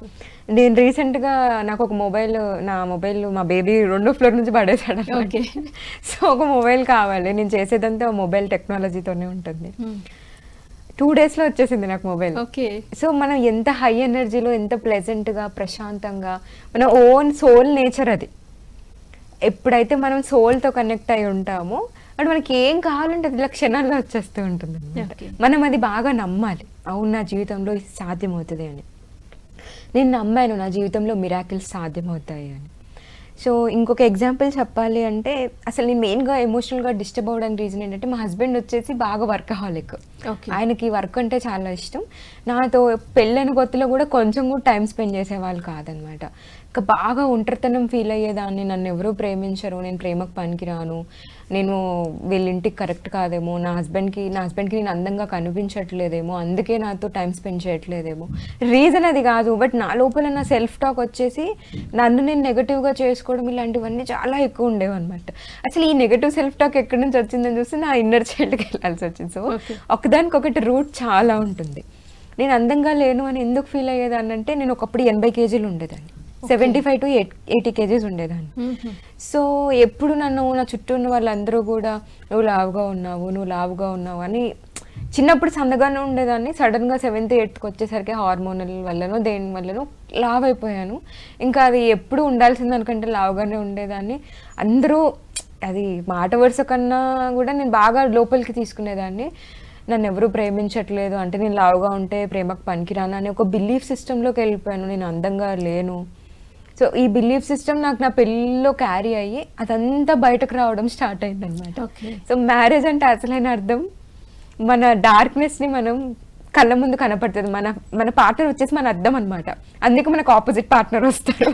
నేను రీసెంట్గా నాకు ఒక మొబైల్, నా మొబైల్ మా బేబీ 2వ ఫ్లోర్ నుంచి పడేసాడు. సో ఒక మొబైల్ కావాలి, నేను చేసేదంతా మొబైల్ టెక్నాలజీతోనే ఉంటుంది. 2 డేస్లో వచ్చేసింది నాకు మొబైల్. ఓకే. సో మనం ఎంత హై ఎనర్జీలో, ఎంత ప్లెజెంట్గా, ప్రశాంతంగా, మన ఓన్ సోల్ నేచర్ అది. ఎప్పుడైతే మనం సోల్తో కనెక్ట్ అయి ఉంటామో అప్పుడు మనకి ఏం కావాలంటే అది ఇలా క్షణాల్లో వచ్చేస్తూ ఉంటుంది. మనం అది బాగా నమ్మాలి. అవును నా జీవితంలో ఇది సాధ్యమవుతుంది అని. నేను నమ్మాను నా జీవితంలో మిరాకిల్స్ సాధ్యమవుతాయి అని. సో ఇంకొక ఎగ్జాంపుల్ చెప్పాలి అంటే, అసలు నేను మెయిన్గా ఎమోషనల్గా డిస్టర్బ్ అవ్వడానికి రీజన్ ఏంటంటే, మా హస్బెండ్ వచ్చేసి బాగా వర్కహాలిక్. ఆయనకి వర్క్ అంటే చాలా ఇష్టం. నాతో పెళ్ళైన కొత్తలో కూడా కొంచెం కూడా టైం స్పెండ్ చేసేవాళ్ళు కాదనమాట. ఇంకా బాగా ఒంటరితనం ఫీల్ అయ్యేదాన్ని, నన్ను ఎవరూ ప్రేమించరు, నేను ప్రేమకు పనికిరాను, నేను వీళ్ళింటికి కరెక్ట్ కాదేమో, నా హస్బెండ్కి నేను అందంగా కనిపించట్లేదేమో, అందుకే నాతో టైం స్పెండ్ చేయట్లేదేమో. రీజన్ అది కాదు, బట్ నా లోపల నా సెల్ఫ్ టాక్ వచ్చేసి నన్ను నేను నెగటివ్గా చేసుకోవడం, ఇలాంటివన్నీ చాలా ఎక్కువ ఉండేవి అనమాట. అసలు ఈ నెగటివ్ సెల్ఫ్ టాక్ ఎక్కడి నుంచి వచ్చిందని చూస్తే నా ఇన్నర్ చైల్డ్కి వెళ్ళాల్సి వచ్చింది. సో ఒకదానికొకటి రూట్ చాలా ఉంటుంది. నేను అందంగా లేను అని ఎందుకు ఫీల్ అయ్యేదాన్ని అంటే, నేను ఒకప్పుడు 80 కేజీలు ఉండేదాన్ని, 75 to 80 కేజీస్ ఉండేదాన్ని. సో ఎప్పుడు నన్ను నా చుట్టూ ఉన్న వాళ్ళందరూ కూడా నువ్వు లావుగా ఉన్నావు అని, చిన్నప్పుడు సన్నగానే ఉండేదాన్ని, సడన్గా 7th 8th వచ్చేసరికి హార్మోనల్ వల్లనో దేని వల్లనో లావ్ అయిపోయాను. ఇంకా అది ఎప్పుడు ఉండాల్సింది అనుకంటే లావుగానే ఉండేదాన్ని. అందరూ అది మాట వరుస కన్నా కూడా నేను బాగా లోపలికి తీసుకునేదాన్ని. నన్ను ఎవరు ప్రేమించట్లేదు అంటే, నేను లావుగా ఉంటే ప్రేమకు పనికిరాను అని ఒక బిలీఫ్ సిస్టంలోకి వెళ్ళిపోయాను. నేను అందంగా లేను. సో ఈ బిలీఫ్ సిస్టమ్ నాకు నా పెళ్ళిలో క్యారీ అయ్యి అదంతా బయటకు రావడం స్టార్ట్ అయింది అనమాట. సో మ్యారేజ్ అంటే అసలైన అర్థం, మన డార్క్నెస్ని మనం కళ్ళ ముందు కనపడుతుంది. మన పార్ట్నర్ వచ్చేసి మన అర్థం అనమాట. అందుకే మనకు ఆపోజిట్ పార్ట్నర్ వస్తారు.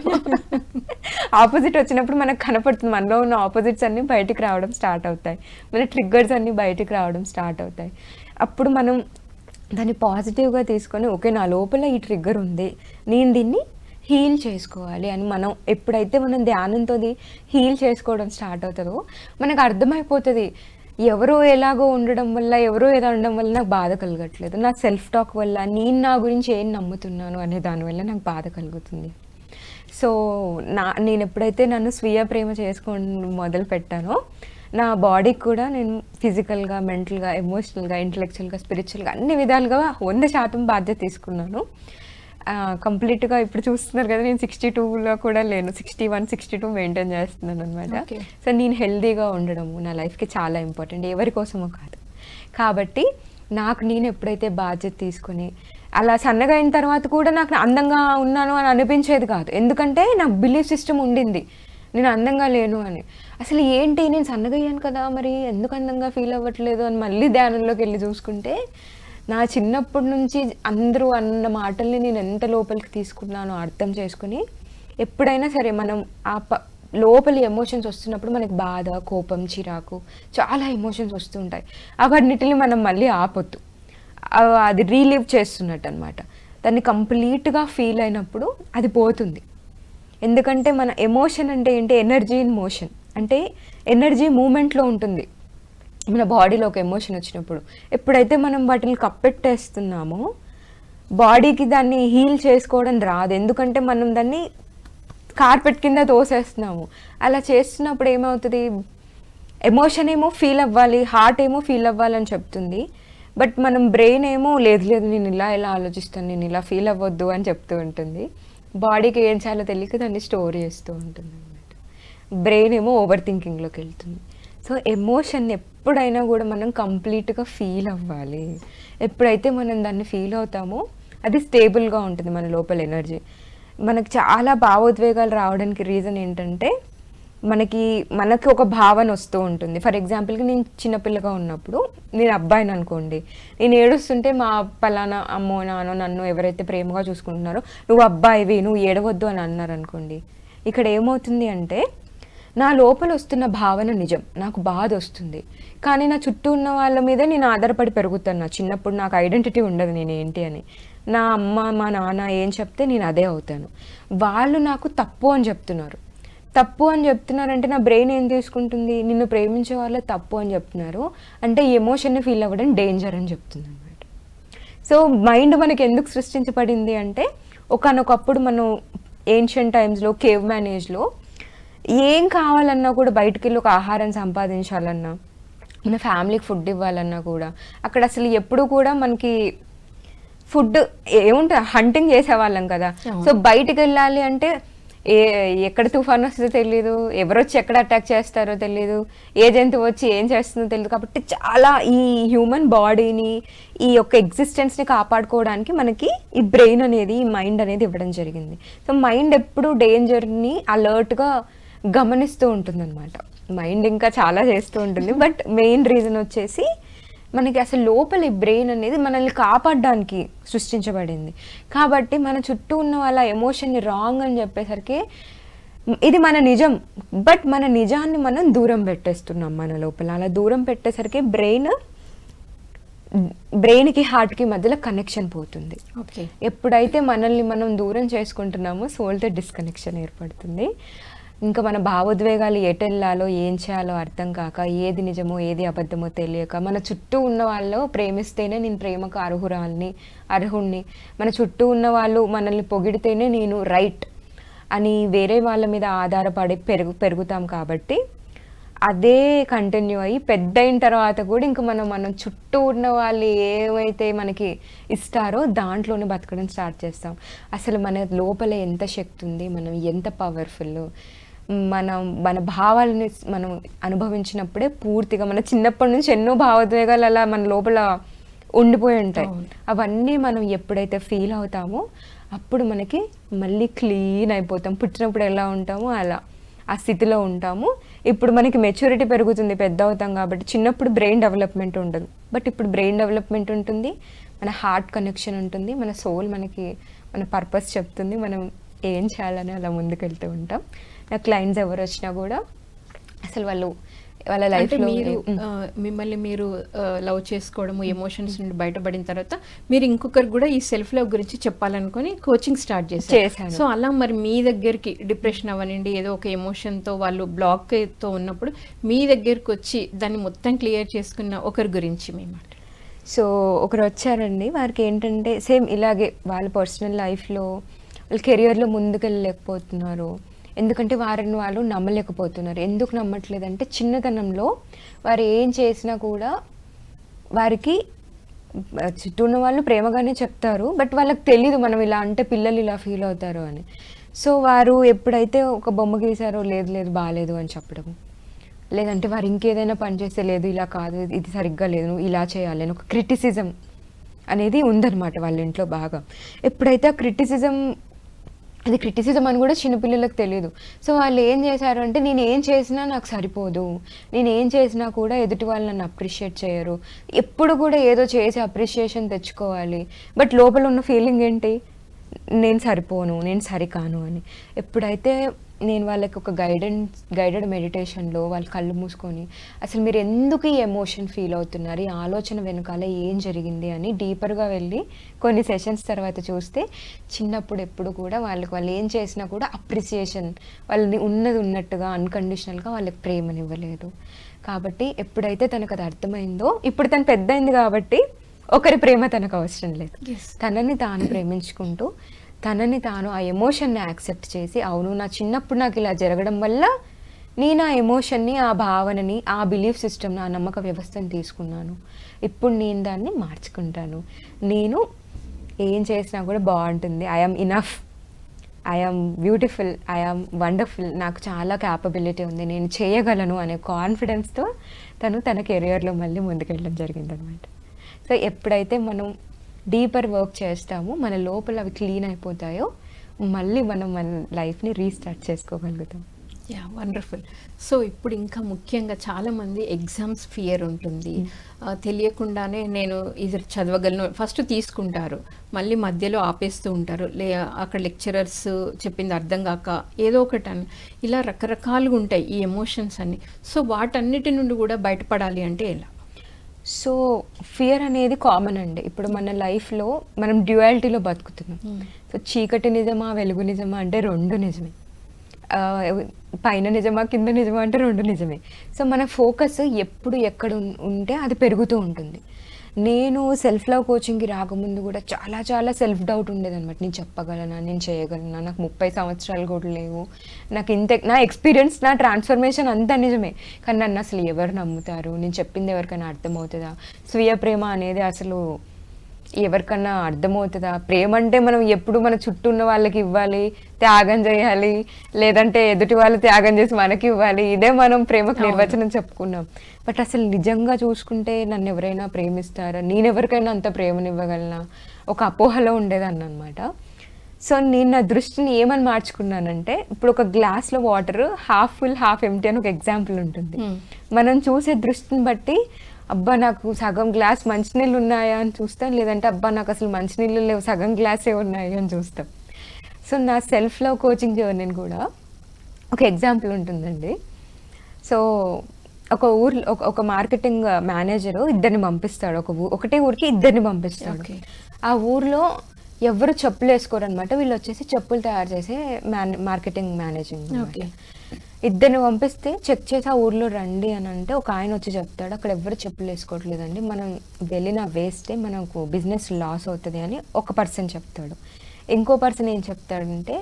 ఆపోజిట్ వచ్చినప్పుడు మనకు కనపడుతుంది, మనలో ఉన్న ఆపోజిట్స్ అన్నీ బయటికి రావడం స్టార్ట్ అవుతాయి, మన ట్రిగ్గర్స్ అన్నీ బయటికి రావడం స్టార్ట్ అవుతాయి. అప్పుడు మనం దాన్ని పాజిటివ్గా తీసుకొని, ఓకే నా లోపల ఈ ట్రిగ్గర్ ఉంది, నేను దీన్ని హీల్ చేసుకోవాలి అని మనం ఎప్పుడైతే మనం ధ్యానంతో హీల్ చేసుకోవడం స్టార్ట్ అవుతుందో మనకు అర్థమైపోతుంది, ఎవరో ఎలాగో ఉండడం వల్ల, ఎవరో ఏదో ఉండడం వల్ల నాకు బాధ కలగట్లేదు, నా సెల్ఫ్ టాక్ వల్ల, నేను నా గురించి ఏం నమ్ముతున్నాను అనే దానివల్ల నాకు బాధ కలుగుతుంది. సో నేను ఎప్పుడైతే నన్ను స్వీయ ప్రేమ చేసుకోవడం మొదలు పెట్టానో, నా బాడీకి కూడా నేను ఫిజికల్గా, మెంటల్గా, ఎమోషనల్గా, ఇంటలెక్చువల్గా, స్పిరిచువల్గా అన్ని విధాలుగా 100% బాధ్యత తీసుకున్నాను. కంప్లీట్గా ఇప్పుడు చూస్తున్నారు కదా, నేను 62లో కూడా లేను, 61, 62 మెయింటైన్ చేస్తున్నాను అనమాట. సో నేను హెల్దీగా ఉండడము నా లైఫ్కి చాలా ఇంపార్టెంట్, ఎవరి కోసమో కాదు. కాబట్టి నేను ఎప్పుడైతే బాధ్యత తీసుకొని, అలా సన్నగా అయిన తర్వాత కూడా నాకు అందంగా ఉన్నాను అని అనిపించేది కాదు. ఎందుకంటే నాకు బిలీఫ్ సిస్టమ్ ఉండింది నేను అందంగా లేను అని. అసలు ఏంటి, నేను సన్నగా అయ్యాను కదా, మరి ఎందుకు అందంగా ఫీల్ అవ్వట్లేదు అని మళ్ళీ ధ్యానంలోకి వెళ్ళి చూసుకుంటే, నా చిన్నప్పటి నుంచి అందరూ అన్న మాటల్ని నేను ఎంత లోపలికి తీసుకున్నానో అర్థం చేసుకుని, ఎప్పుడైనా సరే మనం లోపలి ఎమోషన్స్ వస్తున్నప్పుడు మనకి బాధ, కోపం, చిరాకు చాలా ఎమోషన్స్ వస్తుంటాయి. అవన్నిటిని మనం మళ్ళీ ఆపొద్దు, అది రీలివ్ చేస్తున్నట్టు అనమాట. దాన్ని కంప్లీట్గా ఫీల్ అయినప్పుడు అది పోతుంది. ఎందుకంటే మన ఎమోషన్ అంటే ఏంటి, ఎనర్జీ ఇన్ మోషన్, అంటే ఎనర్జీ మూమెంట్లో ఉంటుంది. మన బాడీలో ఒక ఎమోషన్ వచ్చినప్పుడు ఎప్పుడైతే మనం వాటిని కప్పెట్టేస్తున్నామో బాడీకి దాన్ని హీల్ చేసుకోవడం రాదు. ఎందుకంటే మనం దాన్ని కార్పెట్ కింద తోసేస్తున్నాము. అలా చేస్తున్నప్పుడు ఏమవుతుంది, ఎమోషన్ ఏమో ఫీల్ అవ్వాలి, హార్ట్ ఏమో ఫీల్ అవ్వాలని చెప్తుంది, బట్ మనం బ్రెయిన్ ఏమో లేదు నేను ఇలా ఆలోచిస్తాను, నేను ఇలా ఫీల్ అవ్వద్దు అని చెప్తూ ఉంటుంది. బాడీకి ఏం చేయాలో తెలియక దాన్ని స్టోర్ చేస్తూ ఉంటుంది అన్నమాట. బ్రెయిన్ ఏమో ఓవర్ థింకింగ్లోకి వెళ్తుంది. సో ఎమోషన్ ఎప్పుడైనా కూడా మనం కంప్లీట్గా ఫీల్ అవ్వాలి. ఎప్పుడైతే మనం దాన్ని ఫీల్ అవుతామో అది స్టేబుల్గా ఉంటుంది మన లోపల ఎనర్జీ. మనకు చాలా భావోద్వేగాలు రావడానికి రీజన్ ఏంటంటే, మనకి ఒక భావన వస్తూ ఉంటుంది. ఫర్ ఎగ్జాంపుల్గా నేను చిన్నపిల్లగా ఉన్నప్పుడు, నేను అబ్బాయిని అనుకోండి, నేను ఏడుస్తుంటే మా పలానా అమ్మో నాన్నో నన్ను ఎవరైతే ప్రేమగా చూసుకుంటున్నారో, నువ్వు అబ్బాయివి, నువ్వు ఏడవద్దు అని అన్నారు అనుకోండి, ఇక్కడ ఏమవుతుంది అంటే నా లోపల వస్తున్న భావన నిజం, నాకు బాధ వస్తుంది, కానీ నా చుట్టూ ఉన్న వాళ్ళ మీద నేను ఆధారపడి పెరుగుతాను. చిన్నప్పుడు నాకు ఐడెంటిటీ ఉండదు నేను ఏంటి అని. నా అమ్మ మా నాన్న ఏం చెప్తే నేను అదే అవుతాను. వాళ్ళు నాకు తప్పు అని చెప్తున్నారంటే నా బ్రెయిన్ ఏం తీసుకుంటుంది, నిన్ను ప్రేమించే వాళ్ళే తప్పు అని చెప్తున్నారు అంటే ఈ ఎమోషన్ని ఫీల్ అవ్వడం డేంజర్ అని చెప్తుంది అనమాట. సో మైండ్ మనకి ఎందుకు సృష్టించబడింది అంటే, ఒకనొకప్పుడు మనం ఏన్షియంట్ టైమ్స్లో, కేవ్ మ్యాన్ ఏజ్లో ఏం కావాలన్నా కూడా, బయటికి వెళ్ళి ఒక ఆహారం సంపాదించాలన్నా, మన ఫ్యామిలీకి ఫుడ్ ఇవ్వాలన్నా కూడా, అక్కడ అసలు ఎప్పుడు కూడా మనకి ఫుడ్ ఏముంటుంది, హంటింగ్ చేసేవాళ్ళం కదా. సో బయటికి వెళ్ళాలి అంటే ఎక్కడ తుఫాన్ వస్తుందో తెలియదు, ఎవరు వచ్చి ఎక్కడ అటాక్ చేస్తారో తెలియదు, ఏ జంతువు వచ్చి ఏం చేస్తుందో తెలియదు. కాబట్టి చాలా ఈ హ్యూమన్ బాడీని, ఈ యొక్క ఎగ్జిస్టెన్స్ని కాపాడుకోవడానికి మనకి ఈ బ్రెయిన్ అనేది, ఈ మైండ్ అనేది ఇవ్వడం జరిగింది. సో మైండ్ ఎప్పుడు డేంజర్ని అలర్ట్గా గమనిస్తూ ఉంటుందన్నమాట. మైండ్ ఇంకా చాలా చేస్తూ ఉంటుంది, బట్ మెయిన్ రీజన్ వచ్చేసి మనకి అసలు లోపల ఈ బ్రెయిన్ అనేది మనల్ని కాపాడడానికి సృష్టించబడింది. కాబట్టి మన చుట్టూ ఉన్న వాళ్ళ ఎమోషన్ని రాంగ్ అని చెప్పేసరికి ఇది మన నిజం, బట్ మన నిజాన్ని మనం దూరం పెట్టేస్తున్నాం మన లోపల. అలా దూరం పెట్టేసరికి బ్రెయిన్కి హార్ట్కి మధ్యలో కనెక్షన్ పోతుంది. ఎప్పుడైతే మనల్ని మనం దూరం చేసుకుంటున్నామో సోల్తో డిస్కనెక్షన్ ఏర్పడుతుంది. ఇంకా మన భావోద్వేగాలు ఎటెళ్ళాలో ఏం చేయాలో అర్థం కాక, ఏది నిజమో ఏది అబద్ధమో తెలియక, మన చుట్టూ ఉన్న వాళ్ళు ప్రేమిస్తేనే నేను ప్రేమకు అర్హుణ్ణి, మన చుట్టూ ఉన్న వాళ్ళు మనల్ని పొగిడితేనే నేను రైట్ అని వేరే వాళ్ళ మీద ఆధారపడి పెరుగుతాం కాబట్టి అదే కంటిన్యూ అయ్యి పెద్ద అయిన తర్వాత కూడా ఇంకా మనం చుట్టూ ఉన్న వాళ్ళు ఏవైతే మనకి ఇస్తారో దాంట్లోనే బతకడం స్టార్ట్ చేస్తాం. అసలు మన లోపల ఎంత శక్తి ఉంది, మనం ఎంత పవర్ఫుల్, మన భావాలని మనం అనుభవించినప్పుడే పూర్తిగా మన చిన్నప్పటి నుంచి ఎన్నో భావోద్వేగాలు అలా మన లోపల ఉండిపోయి ఉంటాయి. అవన్నీ మనం ఎప్పుడైతే ఫీల్ అవుతామో అప్పుడు మనకి మళ్ళీ క్లీన్ అయిపోతాం. పుట్టినప్పుడు ఎలా ఉంటామో అలా ఆ స్థితిలో ఉంటాము. ఇప్పుడు మనకి మెచ్యూరిటీ పెరుగుతుంది, పెద్ద అవుతాం కాబట్టి. చిన్నప్పుడు బ్రెయిన్ డెవలప్మెంట్ ఉండదు, బట్ ఇప్పుడు బ్రెయిన్ డెవలప్మెంట్ ఉంటుంది, మన హార్ట్ కనెక్షన్ ఉంటుంది, మన సోల్ మనకి మన పర్పస్ చెప్తుంది, మనం ఏం చేయాలని అలా ముందుకెళ్తూ ఉంటాం. నా క్లయింట్స్ ఎవరు వచ్చినా కూడా అసలు వాళ్ళ లైఫ్లో మిమ్మల్ని మీరు లవ్ చేసుకోవడము, ఎమోషన్స్ నుండి బయటపడిన తర్వాత మీరు ఇంకొకరు కూడా ఈ సెల్ఫ్ లవ్ గురించి చెప్పాలనుకొని కోచింగ్ స్టార్ట్ చేశాను. సో అలా మరి మీ దగ్గరికి డిప్రెషన్ అవనండి, ఏదో ఒక ఎమోషన్తో వాళ్ళు బ్లాక్తో ఉన్నప్పుడు మీ దగ్గరికి వచ్చి దాన్ని మొత్తం క్లియర్ చేసుకున్న ఒకరి గురించి మేము సో ఒకరు వచ్చారండి. వారికి ఏంటంటే సేమ్ ఇలాగే వాళ్ళ పర్సనల్ లైఫ్లో వాళ్ళ కెరియర్లో ముందుకెళ్ళలేకపోతున్నారు. ఎందుకంటే వారిని వాళ్ళు నమ్మలేకపోతున్నారు. ఎందుకు నమ్మట్లేదంటే చిన్నతనంలో వారు ఏం చేసినా కూడా వారికి చుట్టూ ఉన్న వాళ్ళు ప్రేమగానే చెప్తారు, బట్ వాళ్ళకి తెలీదు మనం ఇలా అంటే పిల్లలు ఇలా ఫీల్ అవుతారు అని. సో వారు ఎప్పుడైతే ఒక బొమ్మ గీసారో లేదు బాగాలేదు అని చెప్పడం, లేదంటే వారు ఇంకేదైనా పని చేస్తే లేదు ఇలా కాదు, ఇది సరిగ్గా లేదు, నువ్వు ఇలా చేయాలి అని ఒక క్రిటిసిజం అనేది ఉందన్నమాట వాళ్ళ ఇంట్లో బాగా. ఎప్పుడైతే ఆ క్రిటిసిజం అని కూడా చిన్నపిల్లలకు తెలియదు. సో వాళ్ళు ఏం చేశారు అంటే నేను ఏం చేసినా నాకు సరిపోదు, నేను ఏం చేసినా కూడా ఎదుటి వాళ్ళు నన్ను అప్రిషియేట్ చేయరు, ఎప్పుడు కూడా ఏదో చేసి అప్రిషియేషన్ తెచ్చుకోవాలి, బట్ లోపల ఉన్న ఫీలింగ్ ఏంటి, నేను సరిపోను, నేను సరికాను అని. ఎప్పుడైతే నేను వాళ్ళకి ఒక గైడెడ్ మెడిటేషన్లో వాళ్ళు కళ్ళు మూసుకొని అసలు మీరు ఎందుకు ఈ ఎమోషన్ ఫీల్ అవుతున్నారు, ఈ ఆలోచన వెనకాల ఏం జరిగింది అని డీపర్గా వెళ్ళి కొన్ని సెషన్స్ తర్వాత చూస్తే చిన్నప్పుడు ఎప్పుడు కూడా వాళ్ళు ఏం చేసినా కూడా అప్రిసియేషన్, వాళ్ళని ఉన్నట్టుగా అన్కండిషనల్గా వాళ్ళకి ప్రేమనివ్వలేదు. కాబట్టి ఎప్పుడైతే తనకు అది అర్థమైందో, ఇప్పుడు తను పెద్ద అయింది కాబట్టి ఒకరి ప్రేమ తనకు అవసరం లేదు, తనని తాను ప్రేమించుకుంటూ తనని తాను ఆ ఎమోషన్ని యాక్సెప్ట్ చేసి, అవును నా చిన్నప్పుడు నాకు ఇలా జరగడం వల్ల నేను ఆ ఎమోషన్ని, ఆ భావనని, ఆ బిలీఫ్ సిస్టమ్ని, ఆ నమ్మక వ్యవస్థను తీసుకున్నాను, ఇప్పుడు నేను దాన్ని మార్చుకుంటాను, నేను ఏం చేసినా కూడా బాగుంటుంది, I'm enough, I'm beautiful, I'm wonderful, నాకు చాలా క్యాపబిలిటీ ఉంది, నేను చేయగలను అనే కాన్ఫిడెన్స్తో తన కెరియర్లో మళ్ళీ ముందుకెళ్ళడం జరిగిందనమాట. సో ఎప్పుడైతే మనం డీపర్ వర్క్ చేస్తామో మన లోపల అవి క్లీన్ అయిపోతాయో మళ్ళీ మనం మన లైఫ్ని రీస్టార్ట్ చేసుకోగలుగుతాం. వండర్ఫుల్. సో ఇప్పుడు ఇంకా ముఖ్యంగా చాలామంది ఎగ్జామ్స్ ఫియర్ ఉంటుంది, తెలియకుండానే నేను ఇది చదవగలను ఫస్ట్ తీసుకుంటారు, మళ్ళీ మధ్యలో ఆపేస్తూ ఉంటారు, అక్కడ లెక్చరర్స్ చెప్పింది అర్థం కాక ఏదో ఒకటి అని, ఇలా రకరకాలుగా ఉంటాయి ఈ ఎమోషన్స్ అన్ని. సో వాటన్నిటి నుండి కూడా బయటపడాలి అంటే ఎలా? సో ఫియర్ అనేది కామన్ అండి. ఇప్పుడు మన లైఫ్లో మనం డ్యుయాలిటీలో బతుకుతున్నాం. సో చీకటి నిజమా వెలుగు నిజమా అంటే రెండు నిజమే, పైన నిజమా కింద నిజమా అంటే రెండు నిజమే. సో మన ఫోకస్ ఎప్పుడు ఎక్కడ ఉంటే అది పెరుగుతూ ఉంటుంది. నేను సెల్ఫ్ లవ్ కోచింగ్కి రాకముందు కూడా చాలా సెల్ఫ్ డౌట్ ఉండేదన్నమాట. నేను చెప్పగలనా, నేను చేయగలనా, నాకు 30 సంవత్సరాలు కూడా లేవు, నాకు నా ఎక్స్పీరియన్స్, నా ట్రాన్స్ఫర్మేషన్ అంతా నిజమే, కానీ నన్ను అసలు ఎవరు నమ్ముతారు, నేను చెప్పింది ఎవరికైనా అర్థమవుతుందా, స్వీయ ప్రేమ అనేది అసలు ఎవరికన్నా అర్థమవుతుందా, ప్రేమ అంటే మనం ఎప్పుడు మన చుట్టూ ఉన్న వాళ్ళకి ఇవ్వాలి, త్యాగం చేయాలి, లేదంటే ఎదుటి వాళ్ళు త్యాగం చేసి మనకి ఇవ్వాలి, ఇదే మనం ప్రేమకు నిర్వచనం చెప్పుకున్నాం. బట్ అసలు నిజంగా చూసుకుంటే నన్ను ఎవరైనా ప్రేమిస్తారా, నేనెవరికైనా అంత ప్రేమనివ్వగలనా, ఒక అపోహలో ఉండేదాన్ని అనమాట. సో నేను నా దృష్టిని ఏమని మార్చుకున్నానంటే, ఇప్పుడు ఒక గ్లాస్లో water half full half empty అని ఒక ఎగ్జాంపుల్ ఉంటుంది. మనం చూసే దృష్టిని బట్టి అబ్బా నాకు సగం గ్లాస్ మంచినీళ్ళు ఉన్నాయా అని చూస్తాం, లేదంటే అబ్బా నాకు అసలు మంచినీళ్ళు లేవు సగం గ్లాసే ఉన్నాయి అని చూస్తాం. సో నా సెల్ఫ్ లవ్ కోచింగ్ జర్నీని కూడా ఒక ఎగ్జాంపుల్ ఉంటుందండి. సో ఒక మార్కెటింగ్ మేనేజరు ఇద్దరిని పంపిస్తాడు, ఒకటే ఊరికి ఇద్దరిని పంపిస్తాడు. ఆ ఊర్లో ఎవరు చెప్పులు వేసుకోరు అనమాట. వీళ్ళు వచ్చేసి చెప్పులు తయారు చేసే మార్కెటింగ్ మేనేజింగ్. ఓకే. ఇద్దరిని పంపిస్తే చెక్ చేసి ఆ ఊర్లో రండి అని అంటే ఒక ఆయన వచ్చి చెప్తాడు, అక్కడ ఎవరు చెప్పులు వేసుకోవట్లేదండి, మనం వెళ్ళిన వేస్టే మనకు బిజినెస్ లాస్ అవుతుంది అని ఒక పర్సన్ చెప్తాడు. ఇంకో పర్సన్ ఏం చెప్తాడంటే,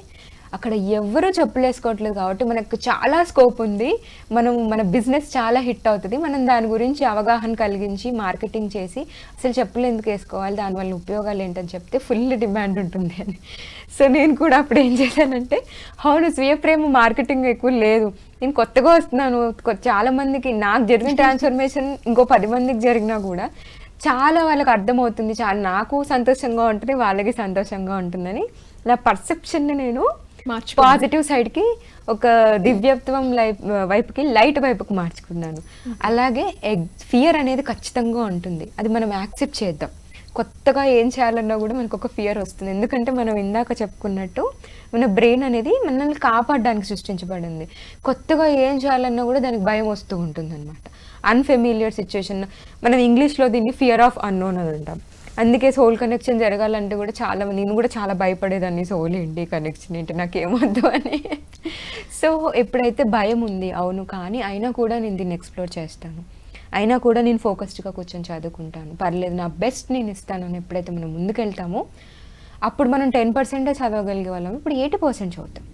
అక్కడ ఎవరు చెప్పులు వేసుకోవట్లేదు కాబట్టి మనకు చాలా స్కోప్ ఉంది, మన బిజినెస్ చాలా హిట్ అవుతుంది, మనం దాని గురించి అవగాహన కలిగించి మార్కెటింగ్ చేసి అసలు చెప్పులు ఎందుకు వేసుకోవాలి, దానివల్ల ఉపయోగాలు ఏంటని చెప్తే ఫుల్ డిమాండ్ ఉంటుంది అని. సో నేను కూడా అప్పుడు ఏం చేశానంటే, అవును స్వీయ ప్రేమ మార్కెటింగ్ ఎక్కువ లేదు, నేను కొత్తగా వస్తున్నాను, చాలా మందికి నాకు జరిగిన ట్రాన్స్ఫర్మేషన్ ఇంకో 10 మందికి జరిగినా కూడా చాలా వాళ్ళకి అర్థమవుతుంది, చాలా నాకు సంతోషంగా ఉంటుంది, వాళ్ళకి సంతోషంగా ఉంటుందని నా పర్సెప్షన్ని నేను పాజిటివ్ సైడ్కి, ఒక దివ్యత్వం వైపుకి, లైట్ వైపుకి మార్చుకున్నాను. అలాగే ఫియర్ అనేది ఖచ్చితంగా ఉంటుంది, అది మనం యాక్సెప్ట్ చేద్దాం. కొత్తగా ఏం చేయాలన్నా కూడా మనకు ఒక ఫియర్ వస్తుంది, ఎందుకంటే మనం ఇందాక చెప్పుకున్నట్టు మన బ్రెయిన్ అనేది మనల్ని కాపాడడానికి సృష్టించబడింది. కొత్తగా ఏం చేయాలన్నా కూడా దానికి భయం వస్తూ ఉంటుంది అనమాట. అన్ఫెమిలియర్ సిచ్యువేషన్, మనం ఇంగ్లీష్లో దీన్ని ఫియర్ ఆఫ్ అన్నోన్ అని అంటాం. అందుకే సోల్ కనెక్షన్ జరగాలంటే కూడా నేను కూడా చాలా భయపడేదాన్ని, సోల్ ఏంటి, కనెక్షన్ ఏంటి, నాకేమొద్దు అని. సో ఎప్పుడైతే భయం ఉంది, అవును కానీ అయినా కూడా నేను దీన్ని ఎక్స్ప్లోర్ చేస్తాను, అయినా కూడా నేను ఫోకస్డ్గా కూర్చొని చదువుకుంటాను, పర్లేదు నా బెస్ట్ నేను ఇస్తాను అని ఎప్పుడైతే మనం ముందుకెళ్తామో అప్పుడు మనం 10% చదవగలిగే వాళ్ళం, ఇప్పుడు 80% చదువుతాం.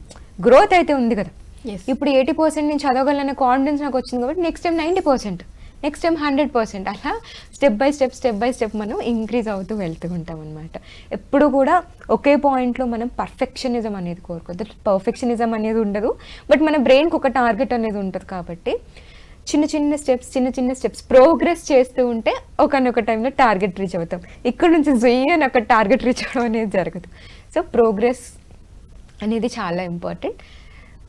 గ్రోత్ అయితే ఉంది కదా, ఇప్పుడు 80% నేను చదవగలనే కాన్ఫిడెన్స్ నాకు వచ్చింది కాబట్టి నెక్స్ట్ టైం 90%, నెక్స్ట్ టైం 100%, అలా స్టెప్ బై స్టెప్ మనం ఇంక్రీజ్ అవుతూ వెళ్తూ ఉంటాం అనమాట. ఎప్పుడు కూడా ఒకే పాయింట్లో మనం పర్ఫెక్షనిజం అనేది కోరుకోవద్దు. పర్ఫెక్షనిజం అనేది ఉండదు, బట్ మన బ్రెయిన్కి ఒక టార్గెట్ అనేది ఉంటుంది కాబట్టి చిన్న చిన్న స్టెప్స్ ప్రోగ్రెస్ చేస్తూ ఉంటే ఒకనొక టైంలో టార్గెట్ రీచ్ అవుతాం. ఇక్కడ నుంచి జయ్యని ఒక టార్గెట్ రీచ్ అవ్వడం అనేది జరగదు. సో ప్రోగ్రెస్ అనేది చాలా ఇంపార్టెంట్.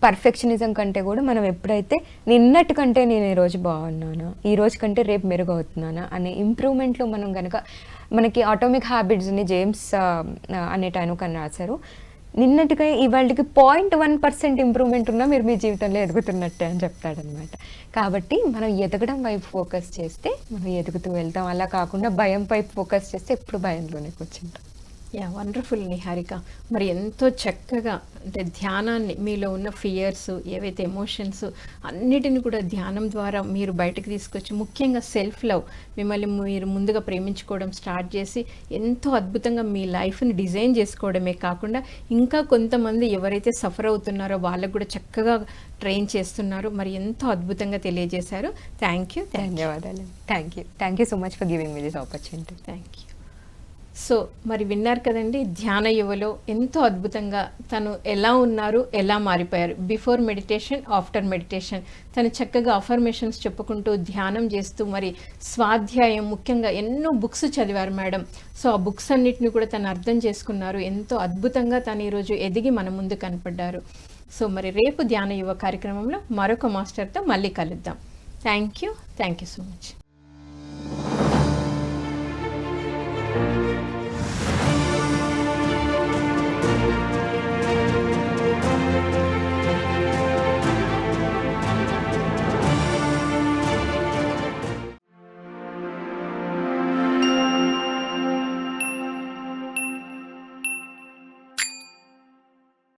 పర్ఫెక్షనిజం కంటే కూడా మనం ఎప్పుడైతే నిన్నటి కంటే నేను ఈరోజు బాగున్నానా, ఈ రోజు కంటే రేపు మెరుగవుతున్నానా అనే ఇంప్రూవ్మెంట్లో మనం కనుక, మనకి ఆటోమిక్ హ్యాబిట్స్ని జేమ్స్ అనేట ఆయన కన్నా రాశారు, నిన్నటిగా ఇవాళకి 0.1% ఇంప్రూవ్మెంట్ ఉన్నా మీరు మీ జీవితంలో ఎదుగుతున్నట్టే అని చెప్తాడనమాట. కాబట్టి మనం ఎదగడం వైపు ఫోకస్ చేస్తే మనం ఎదుగుతూ వెళ్తాం, అలా కాకుండా భయం వైపు ఫోకస్ చేస్తే ఎప్పుడు భయంలోనే కూర్చుంటాం. వండర్ఫుల్ నిహారిక. మరి ఎంతో చక్కగా, అంటే ధ్యానాన్ని, మీలో ఉన్న ఫియర్స్, ఏవైతే ఎమోషన్స్ అన్నిటిని కూడా ధ్యానం ద్వారా మీరు బయటకు తీసుకొచ్చి, ముఖ్యంగా సెల్ఫ్ లవ్, మిమ్మల్ని మీరు ముందుగా ప్రేమించుకోవడం స్టార్ట్ చేసి ఎంతో అద్భుతంగా మీ లైఫ్ని డిజైన్ చేసుకోవడమే కాకుండా ఇంకా కొంతమంది ఎవరైతే సఫర్ అవుతున్నారో వాళ్ళకు కూడా చక్కగా ట్రైన్ చేస్తున్నారు. మరి ఎంతో అద్భుతంగా తెలియజేశారు. Thank you. ధన్యవాదాలు. Thank you so much for giving me this opportunity. Thank you. So మరి విన్నారు కదండి, ధ్యాన యువలో ఎంతో అద్భుతంగా తను ఎలా ఉన్నారు, ఎలా మారిపోయారు, బిఫోర్ మెడిటేషన్, ఆఫ్టర్ మెడిటేషన్. తను చక్కగా అఫర్మేషన్స్ చెప్పుకుంటూ ధ్యానం చేస్తూ, మరి స్వాధ్యాయం, ముఖ్యంగా ఎన్నో బుక్స్ చదివారు మేడం. సో ఆ బుక్స్ అన్నిటిని కూడా తను అర్థం చేసుకున్నారు. ఎంతో అద్భుతంగా తను ఈరోజు ఎదిగి మన ముందు కనపడ్డారు. సో మరి రేపు ధ్యాన యువ కార్యక్రమంలో మరొక మాస్టర్తో మళ్ళీ కలుద్దాం. Thank you so much.